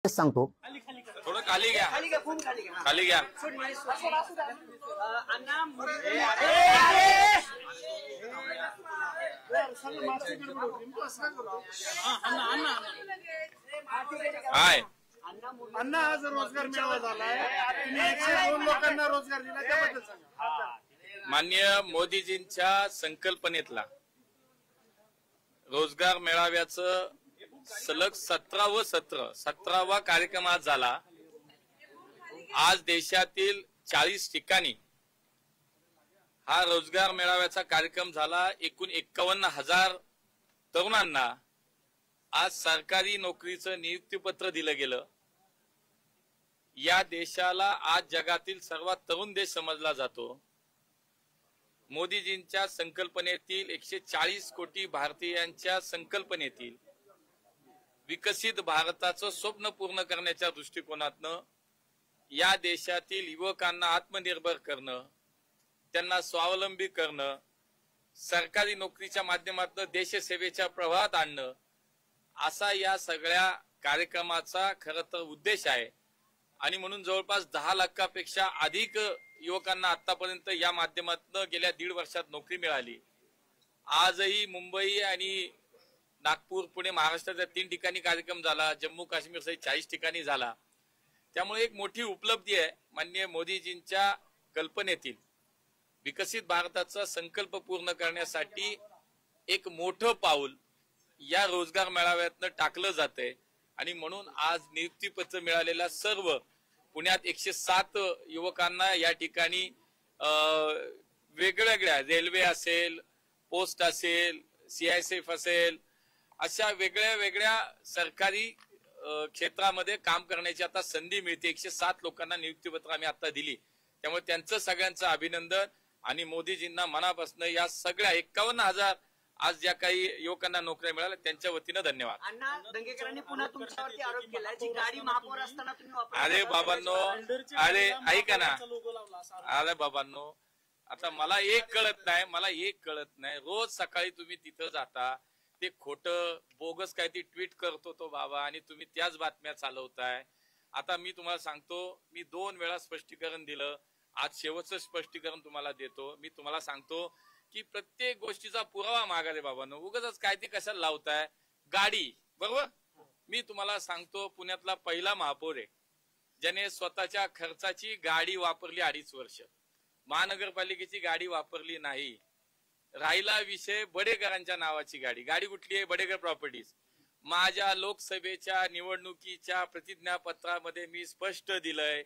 सांगतो थोडं खाली घ्या खाली घ्या हाय अण्णा आज रोजगार मेळावा झालाय, तुम्ही 102 लोकांना रोजगार दिला त्याबद्दल सांगा। माननीय मोदीजींच्या संकल्पनेतला रोजगार मेळाव्याचं सलग 17वा कार्यक्रम आज झाला। आज देशातील 40 ठिकाणी हा रोजगार मेळाव्याचा कार्यक्रम झाला। एकूण 51,000 तरुणांना आज सरकारी नोकरीचं नियुक्तीपत्र दिलं गेलं। या देशाला आज जगातील सर्वात तरुण देश समजला जातो। मोदीजींच्या संकल्पनेतील 140 कोटी भारतीयांच्या संकल्पनेतील विकसित भारताचं स्वप्न पूर्ण करण्याच्या दृष्टिकोनातनं या देशातील युवकांना आत्मनिर्भर करणं, त्यांना स्वावलंबी करणं, सरकारी नोकरीच्या माध्यमातून देशसेवेच्या प्रवाहात आणणं, असा या सगळ्या कार्यक्रमाचा खरं तर उद्देश आहे। आणि म्हणून जवळपास 10 लाखापेक्षा अधिक युवकांना आतापर्यंत या माध्यमातून गेल्या 1.5 वर्षात नोकरी मिळाली। आजही मुंबई आणि नागपूर, पुणे, महाराष्ट्राच्या 3 ठिकाणी कार्यक्रम झाला, जम्मू काश्मीर सहित 40 ठिकाणी झाला। त्यामुळे एक मोठी उपलब्धी आहे माननीय मोदीजींच्या कल्पनेतील विकसित भारताचा संकल्प पूर्ण करण्यासाठी एक मोठं पाऊल या रोजगार मेळाव्यातनं टाकलं जातंय। आणि म्हणून आज नियुक्तीपत्र मिळालेल्या सर्व पुण्यात 107 युवकांना या ठिकाणी वेगवेगळ्या रेल्वे असेल, पोस्ट असेल, CISF असेल, अशा वेगळ्या सरकारी क्षेत्रामध्ये काम करण्याची आता संधी मिळते। 107 लोकांना नियुक्तीपत्र आम्ही आता दिली। त्यामुळे त्यांचं सगळ्यांचं अभिनंदन आणि मोदीजींना मनापासून या सगळ्या 51,000 आज ज्या काही युवकांना नोकऱ्या मिळाल्या त्यांच्या वतीनं धन्यवाद। अण्णा दंगेकरांनी पुन्हा तुमच्यावरती आरोप केलाय जी गाडी महापौर असताना तुम्ही वापरली। अरे बाबांनो, अरे ऐका ना, अरे बाबांनो, आता मला एक कळत नाही रोज सकाळी तुम्ही तिथं जाता, ते खोटं बोगस काय ती ट्विट करतो तो बाबा आणि तुम्ही त्याच बातम्या चालवताय। आता मी तुम्हाला सांगतो, मी 2 वेळा स्पष्टीकरण दिलं, आज शेवटचं स्पष्टीकरण तुम्हाला देतो। मी तुम्हाला सांगतो की प्रत्येक गोष्टीचा पुरावा मागा रे बाबांनो, उगाच काय ते कशाला लावताय गाडी, बरोबर? मी तुम्हाला सांगतो, पुण्यातला पहिला महापौर आहे ज्याने स्वतःच्या खर्चाची गाडी वापरली 2.5 वर्ष, महानगरपालिकेची गाडी वापरली नाही। राहिला विषय बडेकरांच्या नावाची गाडी, गाडी कुठली आहे? बडेकर प्रॉपर्टीज। माझ्या लोकसभेच्या निवडणुकीच्या प्रतिज्ञापत्रामध्ये मी स्पष्ट दिलंय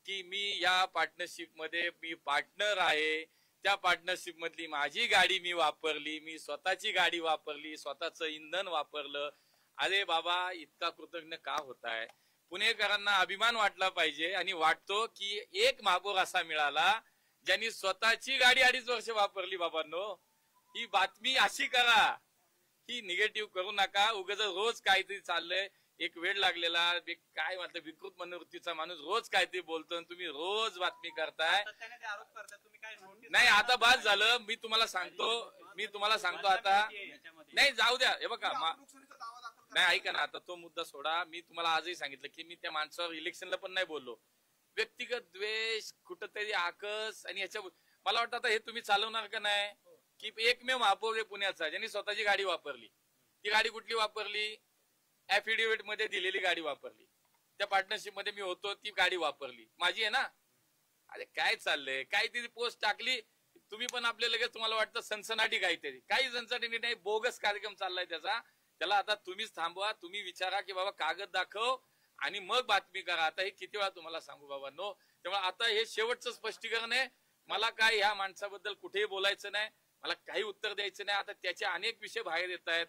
की मी या पार्टनरशिप मध्ये मी पार्टनर आहे। त्या पार्टनरशिप मधली माझी गाडी मी वापरली, मी स्वतःची गाडी वापरली, स्वतःचं इंधन वापरलं। अरे बाबा, इतका कृतज्ञ का होताय? पुणेकरांना अभिमान वाटला पाहिजे आणि वाटतो की एक महापौर असा मिळाला ज्यांनी स्वतःची गाडी 2.5 वर्ष वापरली। बाबांनो, ही बातमी अशी करा, ही निगेटिव्ह करू नका। उगाच रोज काहीतरी चाललंय, एक वेळ लागलेला काय म्हणतात विकृत मनोवृत्तीचा माणूस रोज काहीतरी बोलतो, तुम्ही रोज बातमी करताय। नाही, आता बाद झालं। मी तुम्हाला सांगतो आता नाही, जाऊ द्या। हे बघा, नाही ऐका ना, आता तो मुद्दा सोडा। मी तुम्हाला आजही सांगितलं की मी त्या माणसावर इलेक्शनला पण नाही बोललो। व्यक्तिगत द्वेष, कुठंतरी आकस आणि याच्या मला वाटतं आता हे तुम्ही चालवणार का नाही? की एकमेव महापौर आहे पुण्याचा ज्यांनी स्वतःची गाडी वापरली। ती गाडी कुठली वापरली? ऍफिडेव्हिट मध्ये दिलेली गाडी वापरली। त्या पार्टनरशिप मध्ये मी होतो, ती गाडी वापरली, माझी आहे ना। अरे काय चाललंय? काहीतरी पोस्ट टाकली, तुम्ही पण आपल्या लगेच तुम्हाला वाटतं सनसनाटी, काही सनसनाटी नाही, बोगस कार्यक्रम चाललाय त्याला आता तुम्हीच थांबवा। तुम्ही विचारा की बाबा कागद दाखव आणि मग बातमी करा। आता हे किती वेळा तुम्हाला सांगू बाबांनो? त्यामुळे आता हे शेवटचं स्पष्टीकरण आहे। मला काय ह्या माणसाबद्दल कुठेही बोलायचं नाही, मला काही उत्तर द्यायचं नाही। आता त्याचे अनेक विषय बाहेर येत आहेत।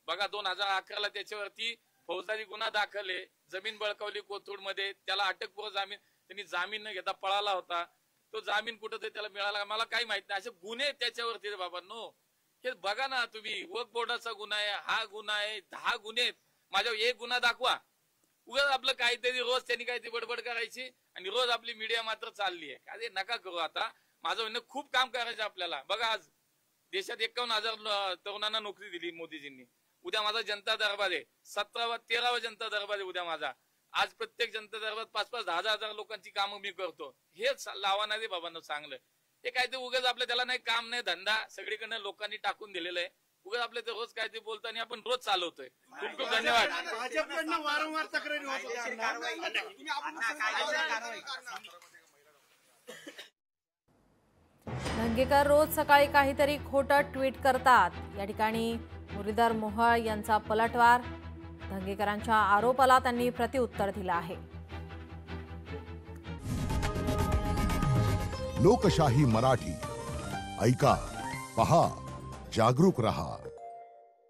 बघा, 2011ला त्याच्यावरती फौजदारी गुन्हा दाखल आहे, जमीन बळकावली कोथरूडमध्ये, त्याला अटकपूर्व जामीन, त्यांनी जामीन न घेता पळाला होता। तो जामीन कुठं त्याला मिळाला मला काही माहित नाही। असे गुन्हे त्याच्यावरती बाबांनो, हे बघा ना तुम्ही, वक्फ बोर्डाचा गुन्हा आहे, हा गुन्हा आहे, 10 गुन्हे। माझ्यावर एक गुन्हा दाखवा। उगाच आपलं काहीतरी रोज त्यांनी काहीतरी बडबड करायची आणि रोज आपली मीडिया मात्र चालली आहे। अरे नका करू। आता माझं म्हणणं, खूप काम करायचं आपल्याला। बघा, आज देशात 51,000 तरुणांना नोकरी दिली मोदीजींनी। उद्या माझा जनता दरबार आहे, 13वा जनता दरबार आहे उद्या माझा। आज प्रत्येक जनता दरबारात 5-5, 10,000 लोकांची कामं मी करतो. हेच लावा ना रे बाबांनो चांगलं. हे काय ते उगाच आपलं त्याला नाही काम नाही धंदा सगळीकडनं लोकांनी टाकून दिलेलं आहे. उगाच आपल्या ते रोज काय ते बोलतो आणि आपण रोज चालवतोय. खूप खूप धन्यवाद. भाजपकडनं वारंवार तक्रारी होत होत्या. धंगेकर रोज सकाळी काहीतरी खोटं ट्विट करतात. या ठिकाणी मुरलीधर मोहोळ यांचा पलटवार. धंगेकरांच्या आरोपाला त्यांनी प्रत्युत्तर दिलं आहे. लोकशाही मराठी ऐका, पहा, जागरूक रहा.